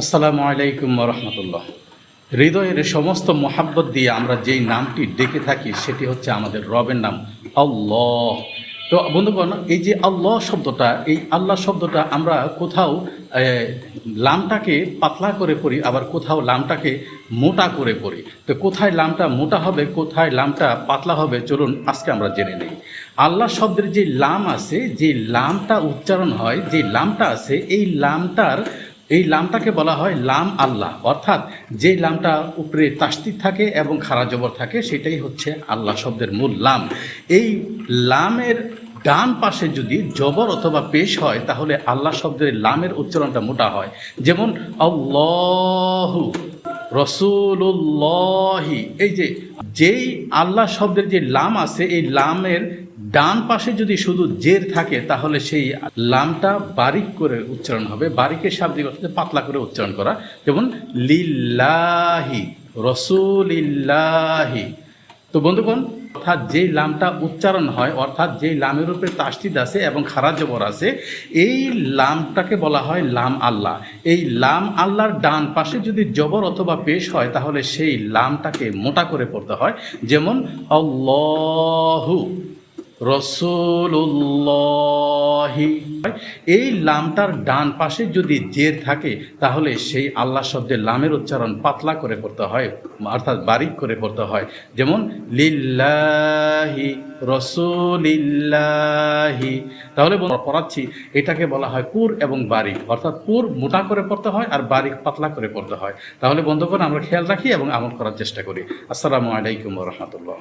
আসসালামু আলাইকুম রহমতুল্লাহ। হৃদয়ের সমস্ত মোহাব্বত দিয়ে আমরা যেই নামটি ডেকে থাকি সেটি হচ্ছে আমাদের রবের নাম আল্লাহ। তো বন্ধুগণ, এই যে আল্লাহ শব্দটা, এই আল্লাহ শব্দটা আমরা কোথাও লামটাকে পাতলা করে পড়ি, আবার কোথাও লামটাকে মোটা করে পড়ি। তো কোথায় লামটা মোটা হবে, কোথায় লামটা পাতলা হবে, চলুন আজকে আমরা জেনে নিই। আল্লাহ শব্দের যে লাম আছে, যে লামটা উচ্চারণ হয়, যে লামটা আছে, এই লামটাকে বলা হয় লাম আল্লাহ, অর্থাৎ যে লামটা উপরে তাসদিদ থাকে এবং খাড়া জবর থাকে সেটাই হচ্ছে আল্লাহ শব্দের মূল লাম। এই লামের ডান পাশে যদি জবর অথবা পেশ হয় তাহলে আল্লাহ শব্দের লামের উচ্চারণটা মোটা হয়। যেমন আল্লাহু, রসুলুল্লাহি। এই যেই আল্লাহ শব্দের যে লাম আছে, এই লামের ডান পাশে যদি শুধু জের থাকে তাহলে সেই লামটা বারিক করে উচ্চারণ হবে। বারিকের শাব্দিক অর্থ পাতলা করে উচ্চারণ করা। যেমন লিল্লাহি, রসুলিল্লাহি। তো বন্ধুগণ, অর্থাৎ যেই লামটা উচ্চারণ হয়, অর্থাৎ যেই লামের উপরে তাসদিদ আছে এবং খাড়া জবর আছে, এই লামটাকে বলা হয় লাম আল্লাহ। এই লাম আল্লাহর ডান পাশে যদি জবর অথবা পেশ হয় তাহলে সেই লামটাকে মোটা করে পড়তে হয়। যেমন আল্লাহু, রসুলুল্লাহি। এই লামটার ডান পাশে যদি জের থাকে তাহলে সেই আল্লাহ শব্দের লামের উচ্চারণ পাতলা করে পড়তে হয়, অর্থাৎ বারিক করে পড়তে হয়। যেমন লিল্লাহি, রসুলিল্লাহি। তাহলে পড়াচ্ছি, এটাকে বলা হয় পুর এবং বারিক, অর্থাৎ পুর মোটা করে পড়তে হয় আর বারিক পাতলা করে পড়তে হয়। তাহলে বন্ধুগণ, আমরা খেয়াল রাখি এবং আমল করার চেষ্টা করি। আসসালামু আলাইকুম রহমতুল্লাহ।